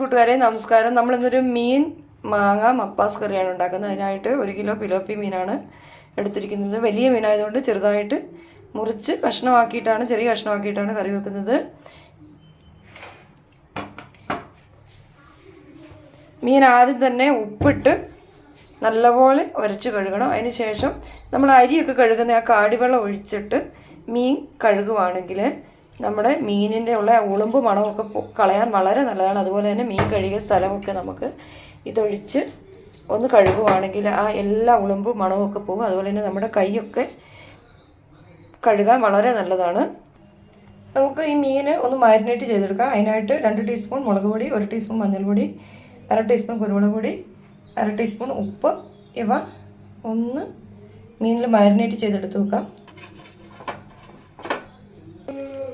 കൂട്ടുകാരെ നമസ്കാരം. നമ്മൾ ഇന്നൊരു മീൻ മാങ്ങ മപ്പാസ് കറിയാണ് ഉണ്ടാക്കുന്നത്. അതിനായിട്ട് 1 കിലോ പിലോപ്പി മീനാണ് എടുത്തിരിക്കുന്നത്. വലിയ മീനായതുകൊണ്ട് ചെറുതായിട്ട് മുറിച്ച് ചെറിയ കഷ്ണമാക്കിയിട്ടാണ് കറി വെക്കുന്നത്. മീൻ ആദ്യം തന്നെ ഉപ്പിട്ട് നല്ലപോലെ ഉരച്ച് കഴുകണം. അതിന് ശേഷം നമ്മൾ അരിയൊക്കെ കഴുകുന്ന ആ കാടിവെള്ളം ഒഴിച്ചിട്ട് മീൻ കഴുകുവാണെങ്കിൽ നമ്മുടെ മീനിൻ്റെ ഉള്ള ഉളുമ്പ് മണമൊക്കെ കളയാൻ വളരെ നല്ലതാണ്. അതുപോലെ തന്നെ മീൻ കഴുകിയ സ്ഥലമൊക്കെ നമുക്ക് ഇതൊഴിച്ച് ഒന്ന് കഴുകുവാണെങ്കിൽ ആ എല്ലാ ഉളുമ്പ് മണമൊക്കെ പോകും. അതുപോലെ തന്നെ നമ്മുടെ കൈയൊക്കെ കഴുകാൻ വളരെ നല്ലതാണ്. നമുക്ക് ഈ മീൻ ഒന്ന് മാരിനേറ്റ് ചെയ്തെടുക്കാം. അതിനായിട്ട് 2 ടീസ്പൂൺ മുളക് പൊടി, 1 ടീസ്പൂൺ മഞ്ഞൾപ്പൊടി, 1/2 ടീസ്പൂൺ കുരുമുളക് പൊടി, 1/2 ടീസ്പൂൺ ഉപ്പ്, ഇവ ഒന്ന് മീനിൽ മാരിനേറ്റ് ചെയ്തെടുത്ത് വെക്കാം.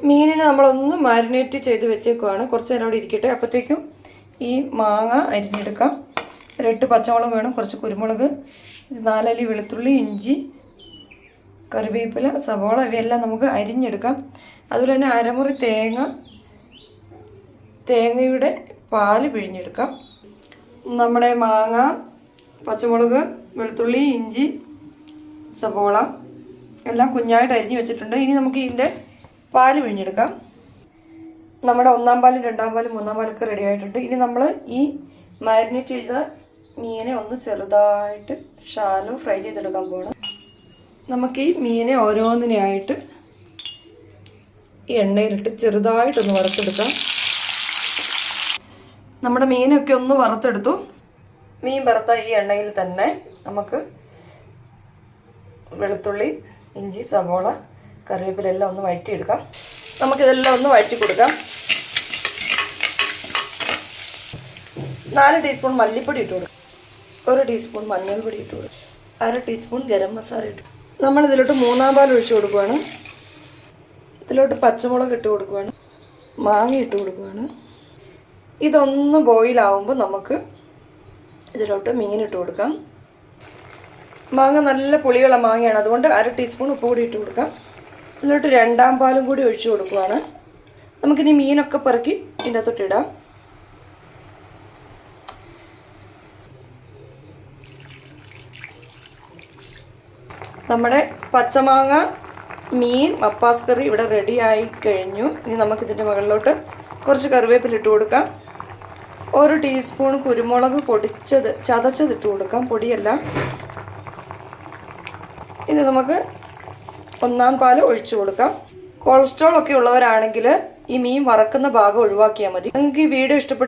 മീനിനെ നമ്മളൊന്ന് മാരിനേറ്റ് ചെയ്ത് വെച്ചേക്കുവാണ്. കുറച്ച് നേരം അവിടെ ഇരിക്കട്ടെ. അപ്പോഴത്തേക്കും ഈ മാങ്ങ അരിഞ്ഞെടുക്കാം. 8 പച്ചമുളക് വേണം, കുറച്ച് കുരുമുളക്, 4 അല്ലി വെളുത്തുള്ളി, ഇഞ്ചി, കറിവേപ്പില, സവോള ഇവയെല്ലാം നമുക്ക് അരിഞ്ഞെടുക്കാം. അതുപോലെ തന്നെ അരമുറി തേങ്ങയുടെ പാല് പിഴിഞ്ഞെടുക്കാം. നമ്മുടെ മാങ്ങ, പച്ചമുളക്, വെളുത്തുള്ളി, ഇഞ്ചി, സവോള എല്ലാം കുഞ്ഞായിട്ട് അരിഞ്ഞ് വെച്ചിട്ടുണ്ട്. ഇനി നമുക്ക് ഇതിൻ്റെ പാല് പിഴിഞ്ഞെടുക്കാം. നമ്മുടെ 1-ാം പാലും 2-ാം പാലും 3-ാം പാലൊക്കെ റെഡി ആയിട്ടുണ്ട്. ഇനി നമ്മൾ ഈ മാരിനേറ്റ് ചെയ്ത മീനെ ഒന്ന് ചെറുതായിട്ട് ഷാലോ ഫ്രൈ ചെയ്തെടുക്കാൻ പോകണം. നമുക്ക് ഈ മീനെ ഓരോന്നിനെയായിട്ട് ഈ എണ്ണയിലിട്ട് ചെറുതായിട്ടൊന്ന് വറുത്തെടുക്കാം. നമ്മുടെ മീനൊക്കെ ഒന്ന് വറുത്തെടുത്തു. മീൻ വറുത്ത ഈ എണ്ണയിൽ തന്നെ നമുക്ക് വെളുത്തുള്ളി, ഇഞ്ചി, സവോള, കറിവേപ്പില എല്ലാം ഒന്ന് വഴറ്റിയെടുക്കാം. നമുക്കിതെല്ലാം ഒന്ന് വഴറ്റി കൊടുക്കാം. 4 ടീസ്പൂൺ മല്ലിപ്പൊടി ഇട്ട് കൊടുക്കും, 1 ടീസ്പൂൺ മഞ്ഞൾപ്പൊടി ഇട്ട് കൊടുക്കും, 1/2 ടീസ്പൂൺ ഗരം മസാല ഇട്ടു. നമ്മളിതിലോട്ട് 3-ാം പാൽ ഒഴിച്ച് കൊടുക്കുകയാണ്. ഇതിലോട്ട് പച്ചമുളക് ഇട്ട് കൊടുക്കുകയാണ്, മാങ്ങ ഇട്ട് കൊടുക്കുകയാണ്. ഇതൊന്ന് ബോയിലാവുമ്പോൾ നമുക്ക് ഇതിലോട്ട് മീൻ ഇട്ട് കൊടുക്കാം. മാങ്ങ നല്ല പുളിയുള്ള മാങ്ങയാണ്, അതുകൊണ്ട് 1/2 ടീസ്പൂൺ ഉപ്പ് കൂടി ഇട്ട് കൊടുക്കാം. ഇതിലോട്ട് 2-ാം പാലും കൂടി ഒഴിച്ച് കൊടുക്കുകയാണ്. നമുക്കിനി മീനൊക്കെ പെറുക്കി ഇതിൻ്റെ അകത്തോട്ടിടാം. നമ്മുടെ പച്ചമാങ്ങ മീൻ മപ്പാസ് കറി ഇവിടെ റെഡി ആയി കഴിഞ്ഞു. ഇനി നമുക്കിതിൻ്റെ മുകളിലോട്ട് കുറച്ച് കറിവേപ്പില ഇട്ട് കൊടുക്കാം. 1 ടീസ്പൂൺ കുരുമുളക് ചതച്ചത് ഇട്ട് കൊടുക്കാം, പൊടിയല്ല. ഇത് നമുക്ക് 1-ാം പാൽ ഒഴിച്ചു കൊടുക്കാം. കൊളസ്ട്രോൾ ഒക്കെ ഉള്ളവരാണെങ്കിൽ ഈ മീൻ വറക്കുന്ന ഭാഗം ഒഴിവാക്കിയാൽ മതി. നിങ്ങൾക്ക് ഈ വീഡിയോ ഇഷ്ടപ്പെട്ടു